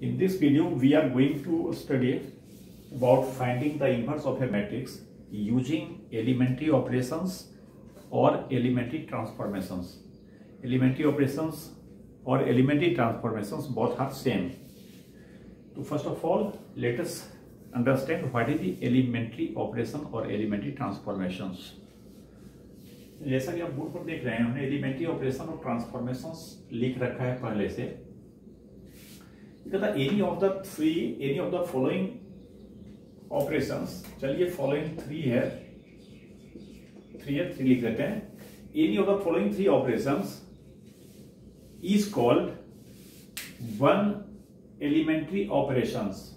In this video, we are going to study about finding the inverse of a matrix using elementary operations or elementary transformations. Elementary operations or elementary transformations both are same. So first of all, let us understand what is the elementary operation or elementary transformations. जैसा कि आप board पर देख रहे हैं, हमने elementary operation और transformations लिख रखा है पहले से. कहता any of the following operations. चलिए फॉलोइंग थ्री लिख देते हैं. Any of the following three operations is called one elementary operations.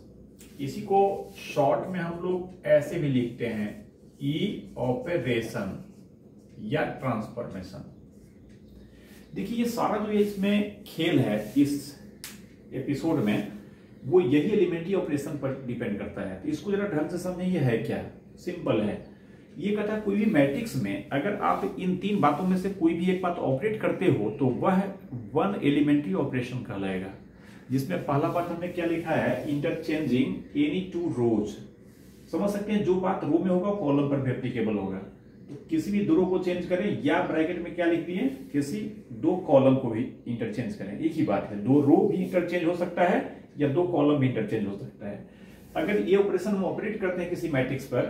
इसी को शॉर्ट में हम लोग ऐसे भी लिखते हैं, ई ऑपरेशन या ट्रांसफॉर्मेशन. देखिए ये सारा जो इसमें खेल है इस एपिसोड में, वो यही एलिमेंट्री ऑपरेशन पर डिपेंड करता है. तो इसको जरा ढंग से समझें, ये है क्या. सिंपल है. ये कहता है कोई भी मैट्रिक्स में अगर आप इन तीन बातों में से कोई भी एक बात ऑपरेट करते हो तो वह वन एलिमेंट्री ऑपरेशन कहलाएगा. जिसमें पहला बात हमने क्या लिखा है, इंटरचेंजिंग एनी टू रोज. समझ सकते हैं, जो बात रो में होगा कॉलम पर भी एप्लीकेबल होगा. तो किसी भी दो रो को चेंज करें या ब्रैकेट में क्या लिख दिए, किसी दो कॉलम को भी इंटरचेंज करें. एक ही बात है, दो रो भी इंटरचेंज हो सकता है या दो कॉलम भी इंटरचेंज हो सकता है. अगर ये ऑपरेशन हम ऑपरेट करते हैं किसी मैट्रिक्स पर,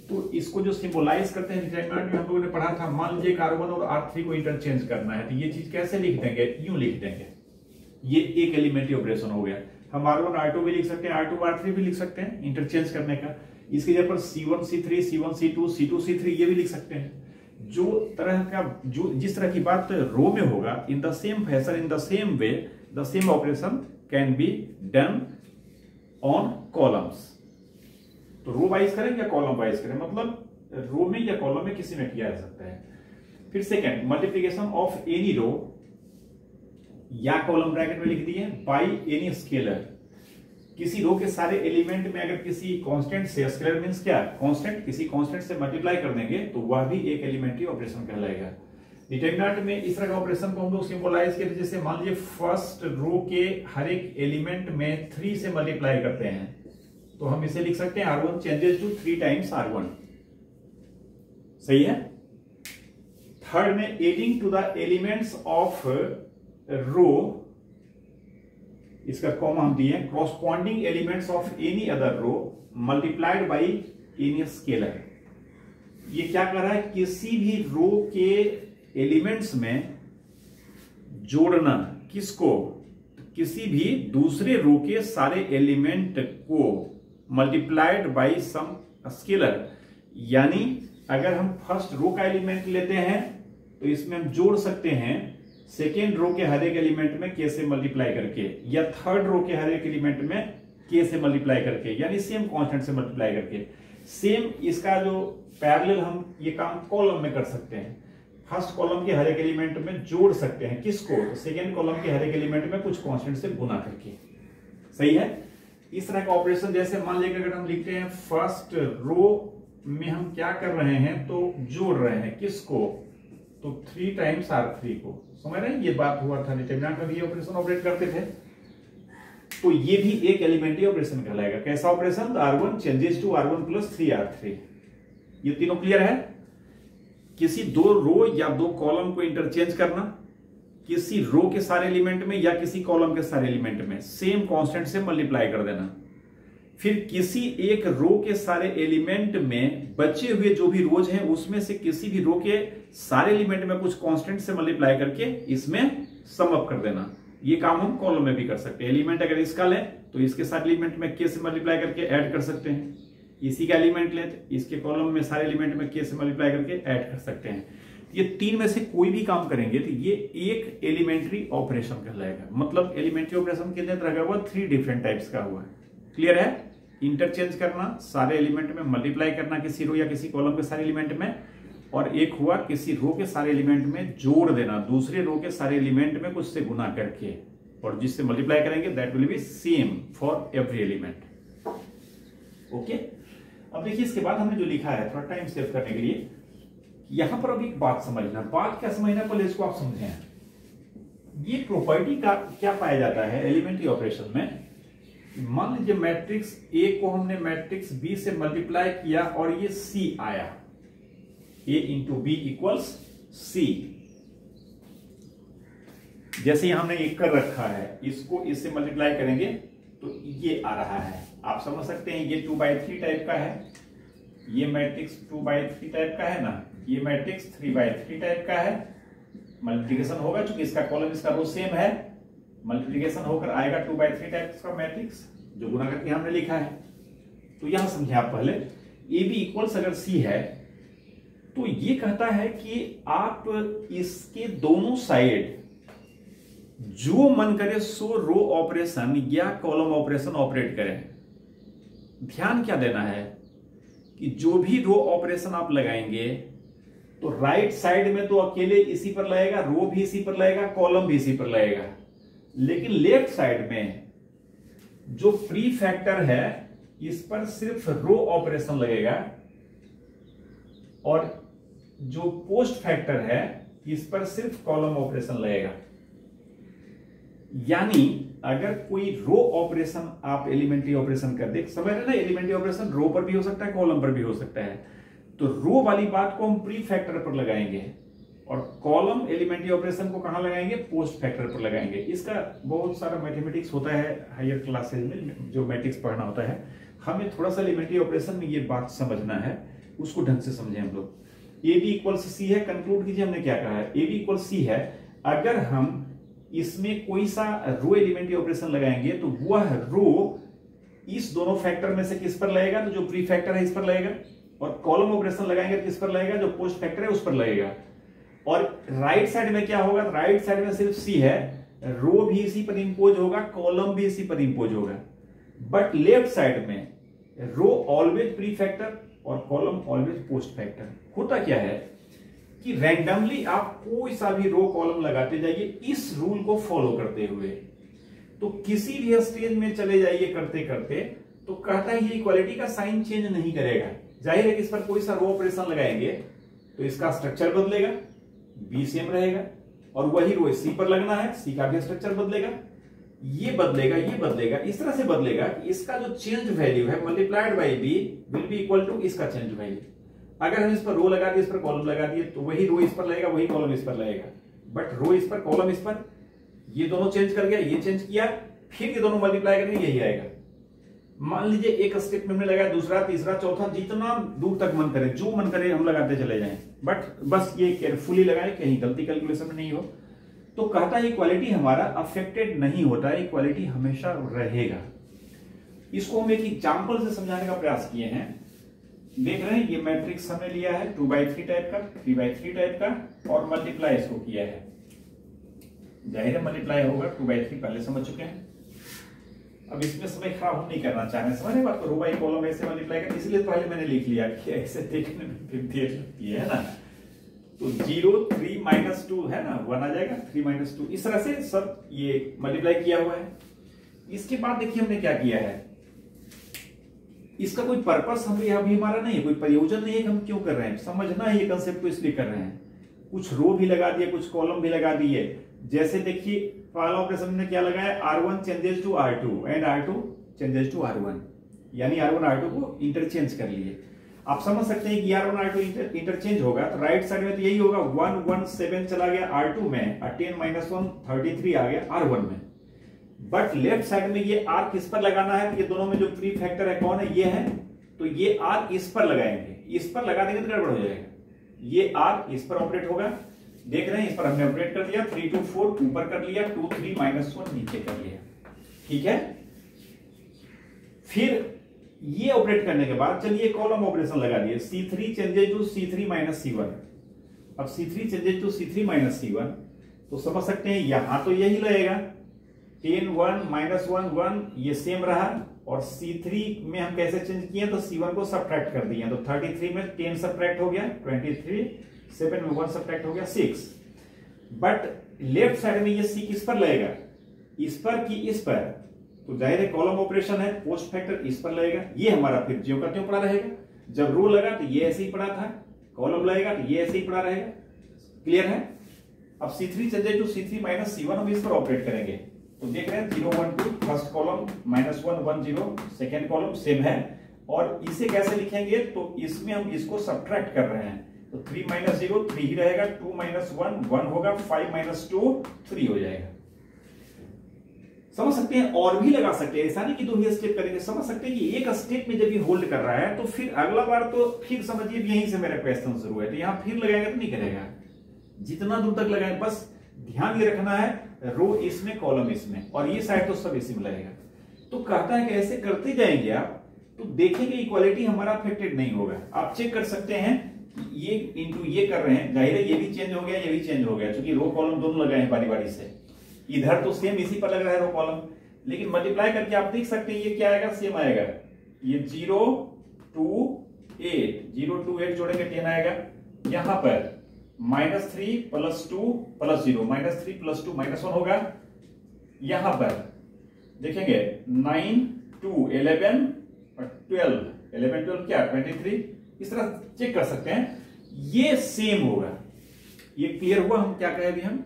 तो इसको जो सिंबलाइज करते हैं डिटरमिनेंट में हम लोगों ने पढ़ा था. मान लीजिए R1 और R3 को इंटरचेंज करना है, तो ये चीज कैसे लिख देंगे, यूं लिख देंगे. ये एक एलिमेंट्री ऑपरेशन हो गया. हम R1 R2 भी लिख सकते हैं, R2 R3 भी लिख सकते हैं इंटरचेंज करने का. इसकी जगह पर C1 C3 C1 C2 C2 C3 ये भी लिख सकते हैं. जो तरह का जिस तरह की बात रो में होगा, in the same fashion, in the same way, the same operation can be done on columns. तो रो वाइज करें या कॉलम वाइज करें, मतलब रो में या कॉलम में किसी में किया जा सकता है. फिर second, multiplication of any row या कॉलम ब्रैकेट में लिख दिए बाय एनी स्केलर. किसी रो के सारे एलिमेंट में अगर किसी कांस्टेंट से, स्केलर मींस क्या, कांस्टेंट, किसी कांस्टेंट से मल्टीप्लाई कर देंगे तो वह भी एक एलिमेंट्री ऑपरेशन कहलाएगा. डिटरमिनेंट में इस तरह का ऑपरेशन को हम लोग सिंबलाइज करते हैं. जैसे मान लीजिए फर्स्ट रो के हर एक एलिमेंट में 3 से मल्टीप्लाई करते हैं, तो हम इसे लिख सकते हैं R1 changes to 3 times R1. सही है. थर्ड में adding to the elements of row, इसका कॉमा हम दिए, corresponding elements of any other row multiplied by any scalar. ये क्या कर रहा है, किसी भी रो के एलिमेंट्स में जोड़ना. किसको, किसी भी दूसरे रो के सारे एलिमेंट को मल्टीप्लाइड बाय सम स्केलर. यानी अगर हम फर्स्ट रो का एलिमेंट लेते हैं तो इसमें हम जोड़ सकते हैं सेकेंड रो के हर एक एलिमेंट में के से मल्टीप्लाई करके, या थर्ड रो के हर एक एलिमेंट में के से मल्टीप्लाई करके, यानी सेम कांस्टेंट से मल्टीप्लाई करके. सेम इसका जो पैरेलल हम ये काम कॉलम में कर सकते हैं. फर्स्ट कॉलम के हर एक एलिमेंट में जोड़ सकते हैं किसको, सेकेंड कॉलम के हर एक एलिमेंट में कुछ कांस्टेंट से गुना करके. सही है. इस तरह का ऑपरेशन, जैसे मान लीजिए अगर हम लिखते हैं फर्स्ट रो में हम क्या कर रहे हैं, तो जोड़ रहे हैं किसको, तो 3 टाइम्स R3 को. समझ रहे हैं, ये बात हुआ था डिटरमिनेंट में भी ऑपरेशन ऑपरेट करते थे. तो ये भी एक एलिमेंट्री ऑपरेशन कहलाएगा. कैसा operation, R1 changes to R1 plus 3R3. ये तीनों क्लियर है. किसी दो रो या दो कॉलम को इंटरचेंज करना, किसी रो के सारे एलिमेंट में या किसी कॉलम के सारे एलिमेंट में सेम कांस्टेंट से मल्टीप्लाई कर देना. फिर किसी एक रो के सारे एलिमेंट में बचे हुए जो भी रोज हैं उसमें से किसी भी रो के सारे एलिमेंट में कुछ कांस्टेंट से मल्टीप्लाई करके इसमें सम अप कर देना. ये काम हम कॉलम में भी कर सकते हैं. एलिमेंट अगर इसका लें तो इसके सारे एलिमेंट में के से मल्टीप्लाई करके ऐड कर सकते हैं. इसी का एलिमेंट लें तो इसके कॉलम में सारे एलिमेंट में के से मल्टीप्लाई करके ऐड कर सकते हैं. ये तीन में से कोई भी काम करेंगे तो ये एक एलिमेंट्री ऑपरेशन कहलाएगा. मतलब एलिमेंट्री ऑपरेशन कितने तरह का हुआ, 3 डिफरेंट टाइप्स का हुआ. क्लियर है. इंटरचेंज करना, सारे एलिमेंट में मल्टीप्लाई करना किसी रो या किसी कॉलम के सारे एलिमेंट में, और एक हुआ किसी रो के सारे एलिमेंट में जोड़ देना दूसरे रो के सारे एलिमेंट में कुछ से गुना करके, और जिससे मल्टीप्लाई करेंगे that will be same for every element. Okay. अब देखिए इसके बाद हमने जो लिखा है, थोड़ा टाइम सेव करने के लिए, यहां पर अभी एक बात समझना. बात क्या समझना, पहले इसको आप समझें. ये प्रॉपर्टी का क्या पाया जाता है एलिमेंट्री ऑपरेशन में, मान लीजिए मैट्रिक्स ए को हमने मैट्रिक्स बी से मल्टीप्लाई किया और ये सी आया, ए इंटू बी इक्वल्स सी। जैसे हमने एक कर रखा है, इसको इससे मल्टीप्लाई करेंगे तो ये आ रहा है। आप समझ सकते हैं ये 2/3 टाइप का है, ये मैट्रिक्स 2/3 टाइप का है ना, ये मैट्रिक्स 3/3 टाइप का है। मल्टीप्लिकेशन होगा, चूंकि इसका कॉलम इसका रो सेम है, मल्टीप्लिकेशन होकर आएगा 2/3 टाइप का मैट्रिक्स, जो गुना करके हमने लिखा है। तो यहां समझे आप पहले, ए बी इक्वल्स अगर सी है तो ये कहता है कि आप इसके दोनों साइड जो मन करे सो रो ऑपरेशन या कॉलम ऑपरेशन ऑपरेट करें। ध्यान क्या देना है कि जो भी रो ऑपरेशन आप लगाएंगे तो राइट साइड में तो अकेले इसी पर लगेगा, रो भी इसी पर लगेगा, कॉलम भी इसी पर लगेगा। लेकिन लेफ्ट साइड में जो प्री फैक्टर है इस पर सिर्फ रो ऑपरेशन लगेगा, और जो पोस्ट फैक्टर है इस पर सिर्फ कॉलम ऑपरेशन लगेगा। यानी अगर कोई रो ऑपरेशन आप एलिमेंट्री ऑपरेशन कर दे, समझ रहे ना, एलिमेंट्री ऑपरेशन रो पर भी हो सकता है, कॉलम पर भी हो सकता है। तो रो वाली बात को हम प्री फैक्टर पर लगाएंगे और कॉलम एलिमेंट्री ऑपरेशन को कहां लगाएंगे, पोस्ट फैक्टर पर लगाएंगे। इसका बहुत सारा मैथमेटिक्स होता है हायर क्लासेज में, जो मैट्रिक्स पढ़ना होता है। हमें थोड़ा सा एलिमेंट्री ऑपरेशन में ये बात समझना है, उसको ढंग से समझे हम लोग। ए बी इक्वल सी है, कंक्लूड कीजिए हमने क्या कहा है। ए बी इक्वल सी है, अगर हम इसमें कोई सा रो एलिमेंट्री ऑपरेशन लगाएंगे तो वह रो इस दोनों फैक्टर में से किस पर लगेगा, तो जो प्री फैक्टर है इस पर लगेगा, और कॉलम ऑपरेशन लगाएंगे तो किस पर लगेगा, जो पोस्ट फैक्टर है उस पर लगेगा। और राइट साइड में क्या होगा, राइट साइड में सिर्फ सी है, रो भी इसी पर इंपोज होगा, कॉलम भी इसी पर इंपोज होगा। बट लेफ्ट साइड में रो ऑलवेज प्री फैक्टर और कॉलम ऑलवेज पोस्ट फैक्टर। होता क्या है कि रैंडमली आप कोई सा भी रो कॉलम लगाते जाइए इस रूल को फॉलो करते हुए, तो किसी भी स्टेज में चले जाइए करते करते, तो कहता है ये इक्वालिटी का साइन चेंज नहीं करेगा। जाहिर है कि इस पर कोई सा रो ऑपरेशन लगाएंगे तो इसका स्ट्रक्चर बदलेगा, बी सेम रहेगा, और वही रो सी पर लगना है, सी का भी स्ट्रक्चर बदलेगा, ये बदलेगा, ये बदलेगा, इस तरह से बदलेगा कि इसका जो चेंज वैल्यू है multiplied by B will be equal to इसका चेंज वैल्यू। अगर हम इस पर रो लगा दिए, इस पर कॉलम लगा दिए, तो वही रो इस पर लगेगा, वही कॉलम इस पर लगेगा। बट रो इस पर, कॉलम इस पर, ये दोनों चेंज कर गया, ये चेंज किया, फिर ये दोनों मल्टीप्लाई करेंगे, यही आएगा। मान लीजिए एक स्टेप में हमने लगाया, दूसरा, तीसरा, चौथा, जितना दूर तक मन करे, जो मन करे हम लगाते चले जाएं। बट बस ये केयरफुली लगाएं, कहीं गलती कैलकुलेशन में नहीं हो। तो कहता है इक्वालिटी हमारा अफेक्टेड नहीं होता है, इक्वालिटी हमेशा रहेगा। इसको हम एक एग्जांपल से समझाने का प्रयास किए हैं। देख रहे हैं, ये मैट्रिक्स हमने लिया है 2/3 टाइप का, 3/3 टाइप का, और मल्टीप्लाई इसको किया है। जाहिर है मल्टीप्लाई होगा, 2/3 पहले समझ चुके हैं। अब इसमें समय खराब हम नहीं करना चाह रहे, समझने बात को, रो बाई कॉलम ऐसे मल्टीप्लाई कर, इसलिए पहले मैंने लिख लिया कि ऐसे देखने में फिर देर लगती है ना। तो 0 3 - 2 है ना, 1 आ जाएगा, 3 - 2, इस तरह से सब ये मल्टीप्लाई किया हुआ है। इसके बाद देखिए हमने क्या किया है, इसका कोई पर्पस हम अभी हमारा नहीं है, कोई प्रयोजन नहीं है कि हम क्यों कर रहे हैं, समझना है ये कंसेप्ट को, इसलिए कर रहे हैं। कुछ रो भी लगा दिए, कुछ कॉलम भी लगा दिए। जैसे देखिए पहला ऑपरेशन में क्या लगाया, R1 changes to R2 and R2 changes to R1, यानी R1 R2 को इंटरचेंज कर लिए। आप समझ सकते हैं कि R1 R2 इंटरचेंज होगा तो राइट साइड में तो यही होगा, 1 1 7 चला गया R2 में, 10 - 1 33 आ गया R1 में। बट लेफ्ट साइड में ये R किस पर लगाना है, तो ये दोनों में जो प्री फैक्टर है कौन है, ये है, तो ये R इस पर लगाएंगे, इस पर लगा देंगे तो गड़बड़ हो जाएगा। ये R इस पर ऑपरेट होगा, देख रहे हैं, इस पर हमने ऑपरेट कर लिया, 3 2 4 ऊपर कर लिया, 2 3 - 1 नीचे कर लिया, ठीक है। फिर ये ऑपरेट करने के बाद चलिए कॉलम ऑपरेशन लगा दिए, C3 changes to C3 - C1। अब C3 changes to C3 - C1, तो समझ सकते हैं यहां तो यही लगेगा, 10 1 -1 1, ये सेम रहा। और C3 में हम कैसे चेंज किए, तो C1 को सब्ट्रैक्ट कर दिया, तो 33 में 10 सब्ट्रैक्ट हो गया, 23, 7 में 1 सब्ट्रैक्ट हो गया 6। बट लेफ्ट साइड में ये C किस पर लगेगा, इस पर कि इस पर, तो जाहिर है कॉलम ऑपरेशन है, पोस्ट फैक्टर इस पर लगेगा, ये हमारा फिर ज्यों का त्यों पड़ा रहेगा। जब रो लगा तो ये ऐसे ही पड़ा था, कॉलम लगेगा तो ये ऐसे ही पड़ा रहेगा। क्लियर है। अब C3 changes to C3 - C1 हम इस पर ऑपरेट करेंगे, तो देख रहे हैं 0 1 2 first column, -1 1 0 second column same है। और इसे कैसे लिखेंगे, तो इसमें हम इसको सब्ट्रैक्ट कर रहे हैं, तो 3 - 0 3 ही रहेगा, 2 - 1 1 होगा, 5 - 2 3 हो जाएगा। समझ सकते हैं, और भी लगा सकते हैं, ऐसा नहीं कि 2 ही स्टेप करेंगे, समझ सकते हैं कि एक स्टेप में जब ये होल्ड कर रहा है तो फिर अगला बार तो फिर समझिए यहीं से मेरा क्वेश्चन शुरू है, तो यहां फिर लगाएंगे तो नहीं करेगा, जितना दूर तक लगाए। बस ध्यान ये रखना है, रो इसमें कॉलम इसमें, और ये साइड तो सब इसी में लगेगा। तो कहता है कि ऐसे करते जाएंगे आप तो देखेंगे इक्वालिटी हमारा अफेक्टेड नहीं होगा। आप चेक कर सकते हैं, ये इंटू ये कर रहे हैं, जाहिर है ये भी चेंज हो गया, ये भी चेंज हो गया, क्योंकि रो कॉलम दोनों लगाए हैं बारी बारी से। इधर तो सेम इसी पर लग रहा है रो कॉलम, लेकिन मल्टीप्लाई करके आप देख सकते हैं ये क्या आएगा, सेम आएगा। ये 0 2 8 0 2 8 जोड़ेंगे 10 आएगा। यहां पर -3 + 2 + 0 -3 + 2 -1 होगा। यहां पर देखेंगे 9 2 11 और 12 11 12 क्या 23, इस तरह चेक कर सकते हैं, ये सेम होगा। ये क्लियर हुआ हम क्या कहें अभी हम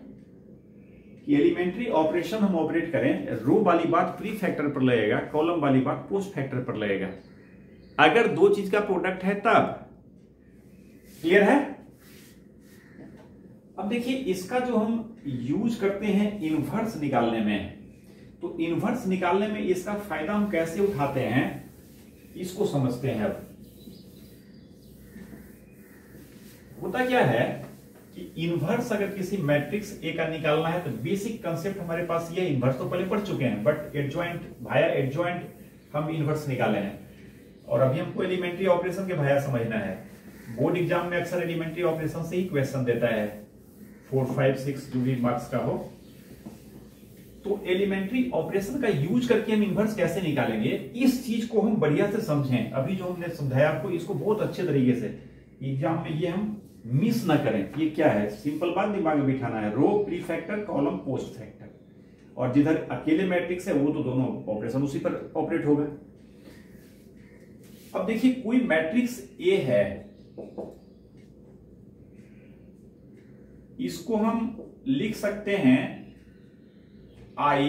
कि एलिमेंट्री ऑपरेशन हम ऑपरेट करें, रो वाली बात प्री फैक्टर पर लगेगा, कॉलम वाली बात पोस्ट फैक्टर पर लगेगा, अगर दो चीज का प्रोडक्ट है तब। क्लियर है। अब देखिए इसका जो हम यूज करते हैं इनवर्स निकालने में, तो इनवर्स निकालने में इसका फायदा हम कैसे उठाते हैं इसको समझते हैं। अब होता क्या है कि इनवर्स अगर किसी मैट्रिक्स ए का निकालना है तो बेसिक कंसेप्ट हमारे पास ये, इनवर्स तो पहले पढ़ चुके हैं, बट एडजॉइंट भाया एडजॉइंट हम इनवर्स निकाले हैं, और अभी हमको एलिमेंट्री ऑपरेशन के भाया समझना है। बोर्ड एग्जाम में अक्सर एलिमेंट्री ऑपरेशन से ही क्वेश्चन देता है, 4 5 6 जो भी मार्क्स का हो। तो एलिमेंट्री ऑपरेशन का यूज करके हम इनवर्स कैसे निकालेंगे, इस चीज को हम बढ़िया से समझें। अभी जो हमने समझाया आपको इसको बहुत अच्छे तरीके से एग्जाम में ये हम मिस ना करें। ये क्या है, सिंपल बात दिमाग में बिठाना है, row pre factor column post factor, और जिधर अकेले मैट्रिक्स है वो तो दोनों ऑपरेशन उसी पर ऑपरेट होगा। अब देखिए कोई मैट्रिक्स ए है, इसको हम लिख सकते हैं I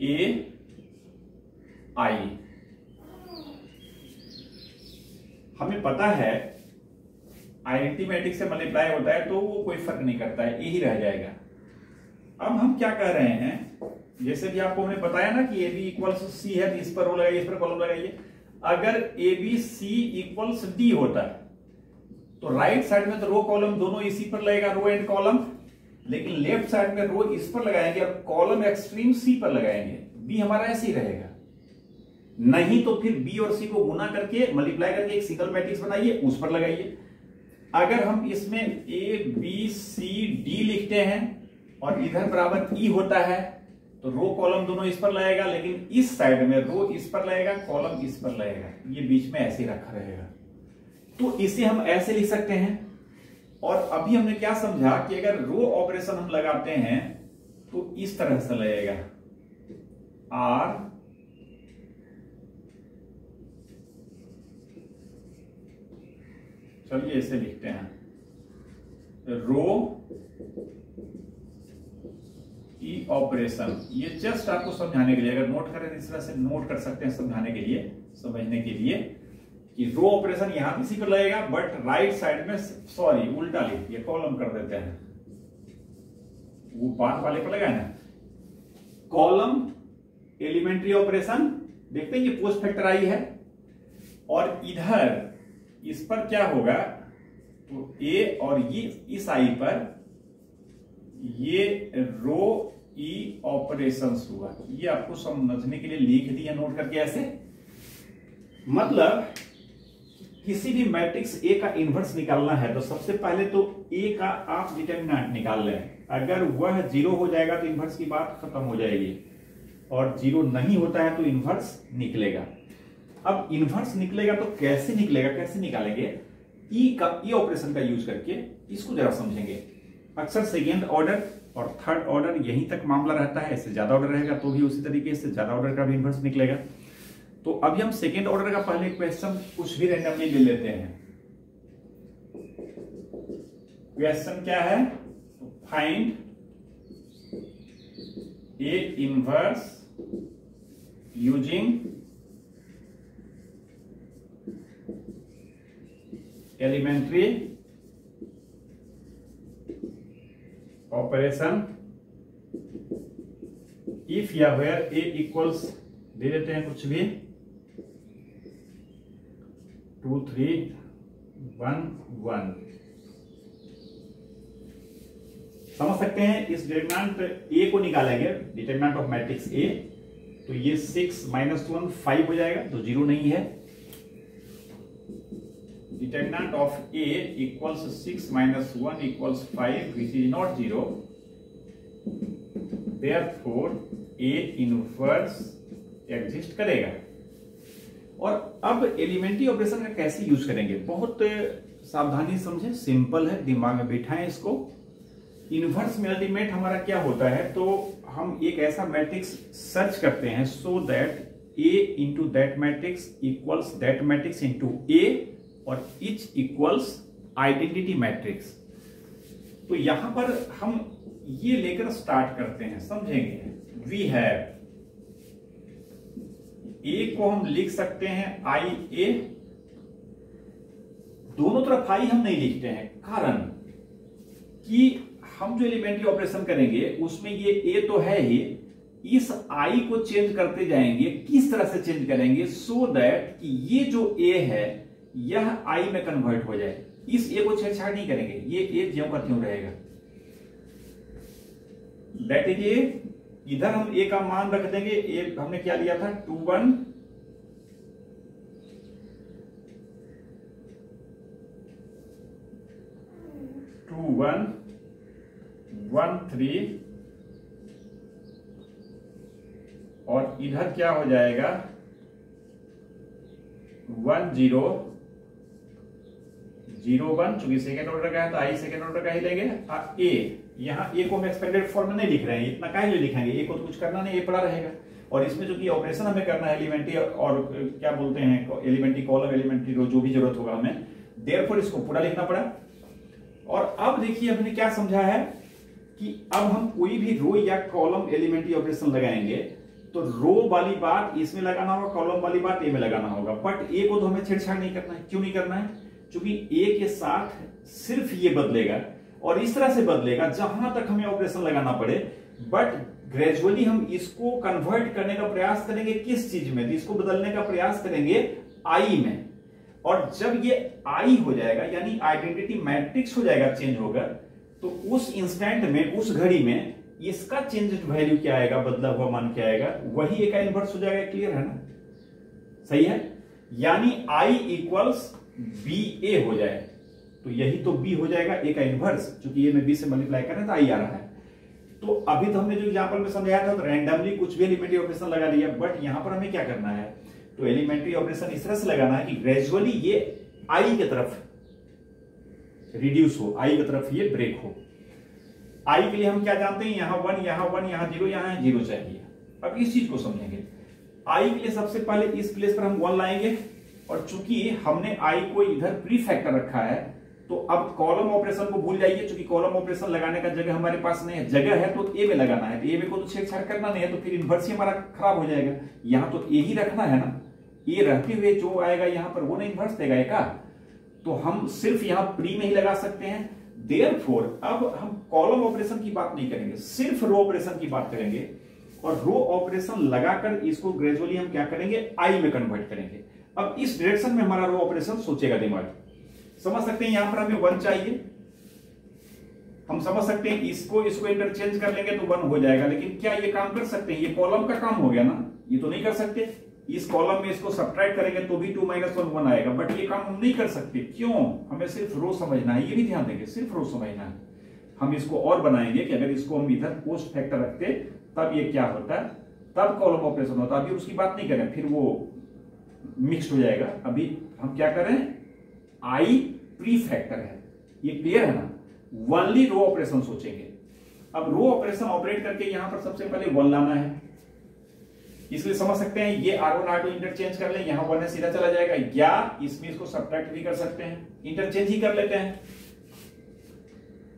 A I। हमें पता है आइडेंटिटी मैट्रिक्स से मल्टीप्लाई होता है तो वो कोई फर्क नहीं करता है, ए ही रह जाएगा। अब हम क्या कह रहे हैं, जैसे भी आपको हमने बताया ना कि ए बी इक्वल्स सी है, तो इस पर रो लगाइए, इस पर कॉलम लगाइए। अगर A B C equals D होता है तो राइट साइड में तो रो कॉलम दोनों इसी पर लगेगा, रो एंड कॉलम, लेकिन लेफ्ट साइड में रो इस पर लगाएंगे और कॉलम एक्सट्रीम सी पर लगाएंगे। बी हमारा ऐसे ही रहेगा, नहीं तो फिर बी और सी को गुना करके मल्टीप्लाई करके एक सिंगल मैट्रिक्स बनाइए, उस पर लगाइए। अगर हम इसमें ए बी सी डी लिखते हैं और इधर बराबर ई होता है तो रो कॉलम दोनों इस पर लगेगा, लेकिन इस साइड में रो इस पर लगेगा, कॉलम इस पर लगेगा, ये बीच में ऐसे ही रखा रहेगा। तो इसे हम ऐसे लिख सकते हैं। और अभी हमने क्या समझा कि अगर रो ऑपरेशन हम लगाते हैं तो इस तरह से लगेगा, आर चलिए इसे लिखते हैं, रो ई ऑपरेशन। ये जस्ट आपको समझाने के लिए, अगर नोट करें इस तरह से नोट कर सकते हैं, समझाने के लिए, समझने के लिए कि रो ऑपरेशन यहां इसी पर लगेगा, बट राइट साइड में, सॉरी उल्टा लिखिए, कॉलम कर देते हैं, वो बात वाले पर लगाए ना, कॉलम एलिमेंट्री ऑपरेशन। देखते हैं ये पोस्ट फैक्टर आई है, और इधर इस पर क्या होगा, तो ए और ये इस आई पर ये रो ई ऑपरेशन हुआ। ये आपको समझने के लिए लिख दिया नोट करके ऐसे। मतलब किसी भी मैट्रिक्स ए का इनवर्स निकालना है तो सबसे पहले तो ए का आप डिटरमिनेंट निकाल लें। अगर वह 0 हो जाएगा तो इनवर्स की बात खत्म हो जाएगी, और 0 नहीं होता है तो इनवर्स निकलेगा। अब इनवर्स निकलेगा तो कैसे निकलेगा, कैसे निकालेंगे, ई ऑपरेशन का यूज करके, इसको जरा समझेंगे। अक्सर सेकेंड ऑर्डर और थर्ड ऑर्डर यहीं तक मामला रहता है, इससे ज्यादा ऑर्डर रहेगा तो भी उसी तरीके से ज्यादा ऑर्डर का भी इनवर्स निकलेगा। तो अभी हम सेकेंड ऑर्डर का पहले क्वेश्चन कुछ भी रैंडमली ले लेते हैं। क्वेश्चन क्या है, find A inverse using elementary operation if या वेयर ए इक्वल्स दे देते हैं कुछ भी 2 3 1 1। समझ सकते हैं इस डिटरमिनेंट ए को निकालेंगे, डिटरमिनेंट ऑफ मैट्रिक्स ए, तो ये 6 - 1 5 हो जाएगा, तो 0 नहीं है। Determinant of A equals 6 - 1 = 5 which is not 0, therefore A inverse exist करेगा। और अब एलिमेंट्री ऑपरेशन का कैसे यूज करेंगे, बहुत सावधानी समझें, सिंपल है, दिमाग में बिठाएं इसको। इनवर्स में अल्टीमेट हमारा क्या होता है, तो हम एक ऐसा मैट्रिक्स सर्च करते हैं so that A into that matrix equals that matrix into A और इच इक्वल्स आइडेंटिटी मैट्रिक्स। तो यहां पर हम ये लेकर स्टार्ट करते हैं, समझेंगे। वी हैव ए को हम लिख सकते हैं आई ए, दोनों तरफ आई हम नहीं लिखते हैं, कारण कि हम जो एलिमेंट्री ऑपरेशन करेंगे उसमें ये ए तो है ही, इस आई को चेंज करते जाएंगे। किस तरह से चेंज करेंगे, सो दैट कि ये जो ए है यह आई में कन्वर्ट हो जाए। इस ए को छेड़छाड़ नहीं करेंगे, ये ए ज्यों का त्यों रहेगा। दैट इज ए, इधर हम ए का मान रख देंगे, ए हमने क्या लिया था 2 1 2 1 1 3, और इधर क्या हो जाएगा 1 0 0 1, चूंकि सेकेंड ऑर्डर का है तो आई सेकेंड ऑर्डर का ही लेंगे। ए, यहाँ ए को हम एक्सपेंडेड फॉर्म में नहीं लिख रहे हैं, इतना काहे लिखेंगे, ए को तो कुछ करना नहीं, ए पड़ा रहेगा। और इसमें जो कि ऑपरेशन हमें करना है एलिमेंट्री और क्या बोलते हैं एलिमेंट्री कॉलम, एलिमेंट्री रो, जो भी जरूरत होगा हमें, देयरफॉर इसको पूरा लिखना पड़ा। और अब देखिए हमने क्या समझा है कि अब हम कोई भी रो या कॉलम एलिमेंट्री ऑपरेशन लगाएंगे तो रो वाली बात इसमें लगाना होगा, कॉलम वाली बात ए में लगाना होगा। बट ए को तो हमें छेड़छाड़ नहीं करना है। क्यों नहीं करना है, क्योंकि ए के साथ सिर्फ ये बदलेगा और इस तरह से बदलेगा जहां तक हमें ऑपरेशन लगाना पड़े। बट ग्रेजुअली हम इसको कन्वर्ट करने का प्रयास करेंगे किस चीज में, तो इसको बदलने का प्रयास करेंगे आई में। और जब ये आई हो जाएगा यानी आइडेंटिटी मैट्रिक्स हो जाएगा, चेंज होगा, तो उस इंस्टेंट में, उस घड़ी में इसका चेंज वैल्यू क्या आएगा, बदला हुआ मान क्या आएगा, वही ए का इनवर्स हो जाएगा। क्लियर है ना, सही है। यानी आई इक्वल्स बी ए हो जाए, तो यही तो बी हो जाएगा ए का इनवर्स, क्योंकि ए में बी से मल्टीप्लाई कर रहे हैं तो आई आ रहा है। तो अभी तो हमने जो एग्जांपल में समझाया था तो रैंडमली कुछ भी एलिमेंट्री ऑपरेशन लगा लिया, बट यहां पर हमें क्या करना है, तो एलिमेंट्री ऑपरेशन इस तरह से लगाना है कि ग्रेजुअली ये आई की तरफ रिड्यूस हो, आई की तरफ ये ब्रेक हो। आई के लिए हम क्या जानते हैं, यहां 1 यहां 1 यहां 0 यहां 0 चाहिए। अब इस चीज को समझेंगे। आई के लिए सबसे पहले इस प्लेस पर हम 1 लाएंगे, और चूंकि हमने आई को इधर प्री फैक्टर रखा है तो अब कॉलम ऑपरेशन को भूल जाइए, क्योंकि कॉलम ऑपरेशन लगाने का जगह हमारे पास नहीं है। जगह है तो ए में लगाना है, तो ए में को तो छेड़छाड़ करना नहीं है, तो फिर इनवर्स ही हमारा खराब हो जाएगा। यहां तो ए ही रखना है ना, ए रहते हुए जो आएगा यहां पर वो नहीं इनवर्स देगा ए का, तो हम सिर्फ यहां प्री में ही लगा सकते हैं। देयरफॉर अब हम कॉलम ऑपरेशन की बात नहीं करेंगे, सिर्फ रो ऑपरेशन की बात करेंगे। और रो ऑपरेशन लगाकर इसको ग्रेजुअली हम क्या करेंगे, आई में कन्वर्ट करेंगे। अब इस डायरेक्शन में हमारा रो ऑपरेशन सोचेगा दिमाग, समझ सकते हैं। यहां पर हमें 1 चाहिए, हम समझ सकते हैं इसको इंटरचेंज कर लेंगे तो 1 हो जाएगा। लेकिन क्या ये काम कर सकते हैं, ये कॉलम का काम हो गया ना, ये तो नहीं कर सकते। इस कॉलम में इसको सब्ट्रैक्ट करेंगे तो भी 2 - 1 1 आएगा, बट ये काम हम नहीं कर सकते। क्यों, हमें सिर्फ रो समझना है, ये भी ध्यान देंगे, सिर्फ रो समझना है। हम इसको और बनाएंगे कि अगर इसको हम इधर पोस्ट फैक्टर रखते तब ये क्या होता है, तब कॉलम ऑपरेशन होता। अभी उसकी बात नहीं करें, फिर वो मिक्स्ड हो जाएगा। अभी हम क्या करें, आई प्री फैक्टर है, ये क्लियर है ना। ओनली रो ऑपरेशन सोचेंगे। अब रो ऑपरेशन ऑपरेट करके यहां पर सबसे पहले 1 लाना है, इसलिए समझ सकते हैं ये R1 R2 इंटरचेंज कर ले, यहां 1 है सीधा चला जाएगा, या इसमें इसको सब्ट्रैक्ट भी कर सकते हैं, इंटरचेंज ही कर लेते हैं।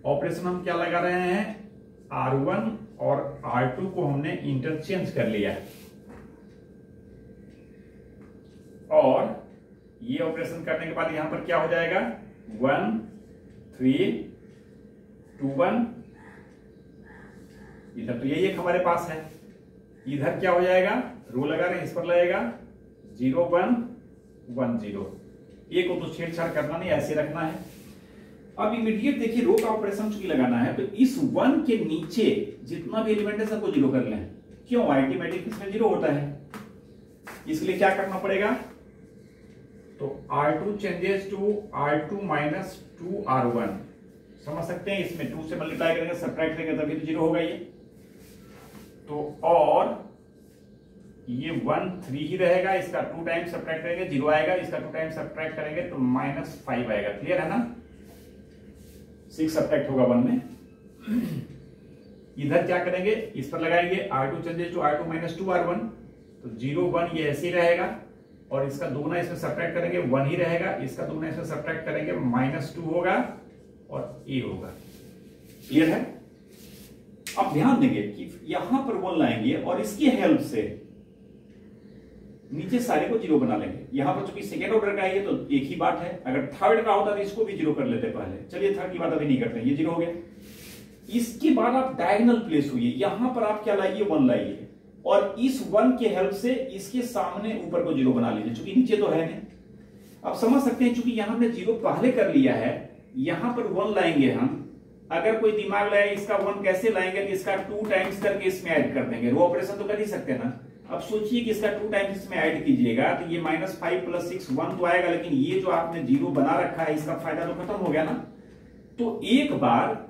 ऑपरेशन हम क्या लगा रहे हैं, R1 और R2 को हमने इंटरचेंज कर लिया और ये ऑपरेशन करने के बाद यहां पर क्या हो जाएगा 1 3 2 1। इधर तो यही एक हमारे पास है, इधर क्या हो जाएगा रो लगा रहे हैं, इस पर लगेगा 0 1 1 0। एक को तो छेड़छाड़ करना नहीं, ऐसे रखना है। अब इमीडिएट देखिए रो का ऑपरेशन चूंकि लगाना है तो इस 1 के नीचे जितना भी एलिमेंट है सबको 0 कर लें। क्यों, अल्टीमेटली इसमें 0 होता है, इसलिए क्या करना पड़ेगा, तो R2 changes to R2 minus 2R1। समझ सकते हैं, इसमें 2 से मल्टीप्लाई करेंगे सब्ट्रैक्ट करेंगे तभी तो 0 होगा ये। तो और ये 1 3 ही रहेगा, इसका 2 टाइम्स सब्ट्रैक्ट करेंगे 0 आएगा, इसका 2 टाइम्स सब्ट्रैक्ट करेंगे तो -5 आएगा। क्लियर है ना, 6 सब्ट्रैक्ट होगा 1 में। इधर क्या करेंगे, इस पर लगाएंगे R2 changes to R2 minus 2R1, तो 0 1 ये ऐसे ही रहेगा और इसका दोगुना इसमें सब्ट्रैक्ट करेंगे 1 ही रहेगा, इसका दोगुना इसमें सब्ट्रैक्ट करेंगे -2 होगा और A होगा। क्लियर है। अब ध्यान देंगे कि यहां पर 1 लाएंगे और इसकी हेल्प से नीचे सारे को 0 बना लेंगे। यहां पर चूंकि सेकेंड ऑर्डर का है तो एक ही बात है, अगर थर्ड का होता तो इसको भी 0 कर लेते पहले। चलिए थर्ड की बात अभी नहीं करते, ये 0 हो गया। इसके बाद आप डायगोनल प्लेस हुई, यहां पर आप क्या लाइए 1 लाइए और इस 1 के हेल्प से इसके सामने ऊपर को 0 बना लीजिए, चूंकि नीचे तो है नहीं। अब समझ सकते हैं चूंकि यहां हमने 0 पहले कर लिया है, यहां पर 1 लाएंगे हम। अगर कोई दिमाग लगाए इसका 1 कैसे लाएंगे, तो इसका 2 टाइम्स करके इसमें ऐड कर देंगे। रो ऑपरेशन तो कर ही सकते हैं ना। अब सोचिए कि इसका 2 टाइम्स इसमें ऐड कीजिएगा तो ये -5 + 6 1 तो आएगा, लेकिन ये जो आपने 0 बना रखा है इसका फायदा तो खत्म हो गया ना। तो एक बार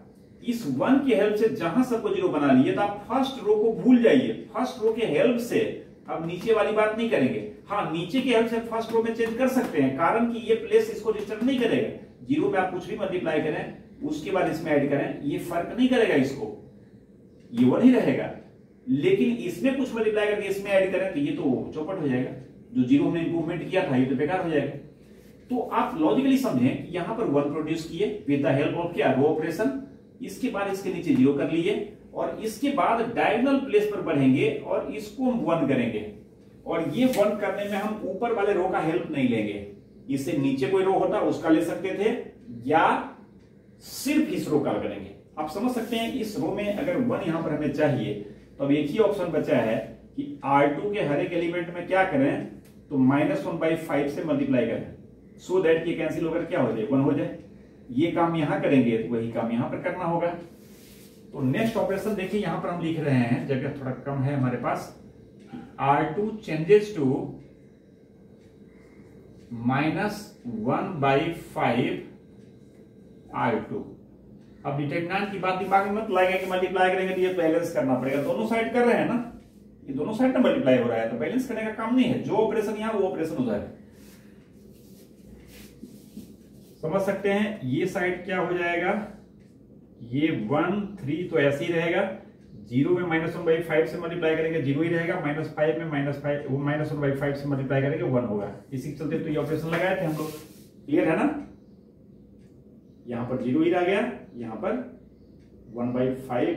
इस 1 की हेल्प से जहां सबको 0 बना लिए तो आप फर्स्ट रो को भूल जाइए। फर्स्ट रो के हेल्प से अब नीचे वाली बात नहीं करेंगे। हाँ, नीचे की हेल्प से फर्स्ट रो में चेंज कर सकते हैं, कारण कि ये प्लेस इसको डिस्टर्ब नहीं करेगा। 0 में आप कुछ भी मल्टीप्लाई करें उसके बाद इसमें ऐड करें, ये फर्क नहीं करेगा, इसको ये 1 ही रहेगा। लेकिन इसमें कुछ मल्टीप्लाई करके इसमें ऐड करें तो ये तो चौपट हो जाएगा। जो 0 हमने इंप्रूवमेंट किया था ये तो बेकार हो जाएगा। तो आप लॉजिकली समझें कि यहां पर 1 प्रोड्यूस किए विद द हेल्प ऑफ क्या, रो ऑपरेशन। इसके बाद इसके नीचे 0 कर लिए और इसके बाद डायगोनल प्लेस पर बढ़ेंगे और इसको हम 1 करेंगे। और ये 1 करने में हम ऊपर वाले रो का हेल्प नहीं लेंगे, इससे नीचे कोई रो होता उसका ले सकते थे या सिर्फ इस रो का करेंगे। आप समझ सकते हैं इस रो में अगर 1 यहां पर हमें चाहिए तो अब एक ही ऑप्शन बचा है कि R2 के हर एक एलिमेंट में क्या करें, तो -1/5 से मल्टीप्लाई करें, सो दैट ये कैंसिल होकर क्या हो जाए 1 हो जाए। ये काम यहां करेंगे तो वही काम यहां पर करना होगा। तो नेक्स्ट ऑपरेशन देखिए, यहां पर हम लिख रहे हैं, जगह थोड़ा कम है हमारे पास, R2 चेंजेस टू -1/5 R2। अब डिटरमिनेंट की बात दिमाग में मत लाएंगे कि मल्टीप्लाई करेंगे तो ये बैलेंस करना पड़ेगा। दोनों साइड कर रहे हैं ना, ये दोनों साइड में मल्टीप्लाई हो रहा है तो बैलेंस करने का काम नहीं है। जो ऑपरेशन यहां वो ऑपरेशन उधर है। समझ सकते हैं, ये साइड क्या हो जाएगा, ये 1 3 तो ऐसे ही रहेगा। 0 में -1/5 से मल्टीप्लाई करेंगे 0 ही रहेगा, -5 में -1/5 से मल्टीप्लाई करेंगे 1 होगा। इसी के चलते तो ये ऑपरेशन लगाए थे हम लोग। क्लियर है ना, यहां पर 0 ही रह गया, यहां पर 1/5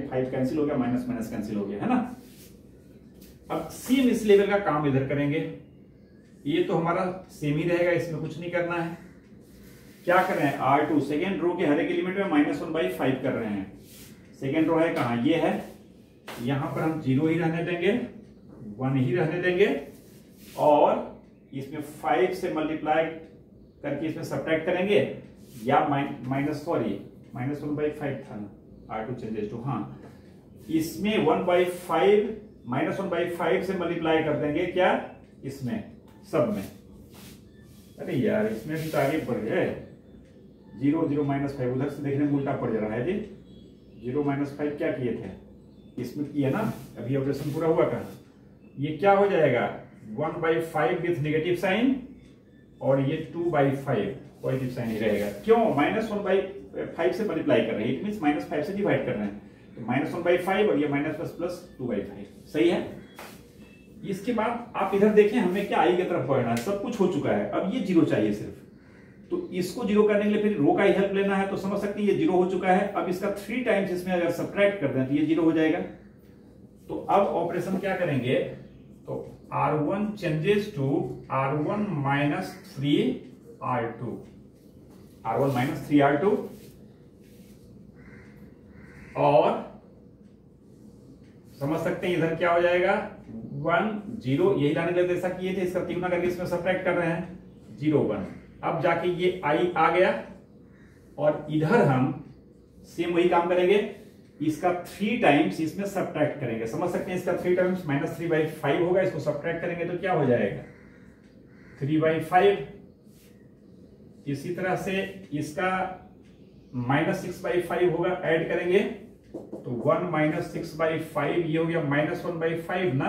5 कैंसिल हो गया, माइनस कैंसिल हो गया, है ना। अब सेम इस लेवल का काम इधर करेंगे। ये तो हमारा सेम ही रहेगा, इसमें कुछ नहीं करना है। क्या कर रहे हैं, R2 सेकेंड रो के हर एक एलिमेंट में -1/5 कर रहे हैं। सेकेंड रो है कहां, ये है, यहां पर हम 0 ही रहने देंगे, 1 ही रहने देंगे और इसमें 5 से मल्टीप्लाई करके इसमें सब्ट्रैक्ट करेंगे या -1/5 था ना, R2 चेंजेस टू, हाँ इसमें 1/5 -1/5 से मल्टीप्लाई कर देंगे क्या, इसमें सब में। अरे यार इसमें भी तो आगे बढ़ गए, 0 0 -5 उधर से देखने में उल्टा पड़ जा रहा है जी। 0 -5 क्या किए थे, इसमें किए ना, अभी ऑपरेशन पूरा हुआ था। ये क्या हो जाएगा 1/5 विथ नेगेटिव साइन और ये 2/5 पॉजिटिव साइन ही रहेगा। क्यों, -1/5 से मल्टीप्लाई कर रहे हैं, इट मींस -5 से डिवाइड कर रहे हैं, तो -1/5 और ये -++2/5 सही है। इसके बाद आप इधर देखें हमें क्या आई की तरफ बढ़ना है, सब कुछ हो चुका है। अब ये 0 चाहिए सिर्फ, तो इसको जीरो करने के लिए फिर रो का ही हेल्प लेना है, तो समझ सकते हैं ये जीरो हो चुका है। अब इसका 3 टाइम्स इसमें अगर सब्ट्रैक्ट कर दें तो ये जीरो हो जाएगा। तो अब ऑपरेशन क्या करेंगे, तो R1 changes to R1 minus 3R2, R1 minus 3R2, और समझ सकते हैं इधर क्या हो जाएगा 1 0, यही लाने के लिए जैसा किए थे, इसका तिगुना करके इसमें सब्ट्रैक्ट कर रहे हैं 0 1। अब जाके ये I आ गया, और इधर हम सेम वही काम करेंगे, इसका 3 टाइम्स इसमें सब्ट्रैक्ट करेंगे। समझ सकते हैं इसका 3 टाइम्स माइनस 3/5 होगा, इसको सब्ट्रैक्ट करेंगे तो क्या हो जाएगा 3/5। इसी तरह से इसका माइनस 6/5 होगा, ऐड करेंगे तो 1 माइनस 6/5, ये हो गया माइनस 1/5 ना,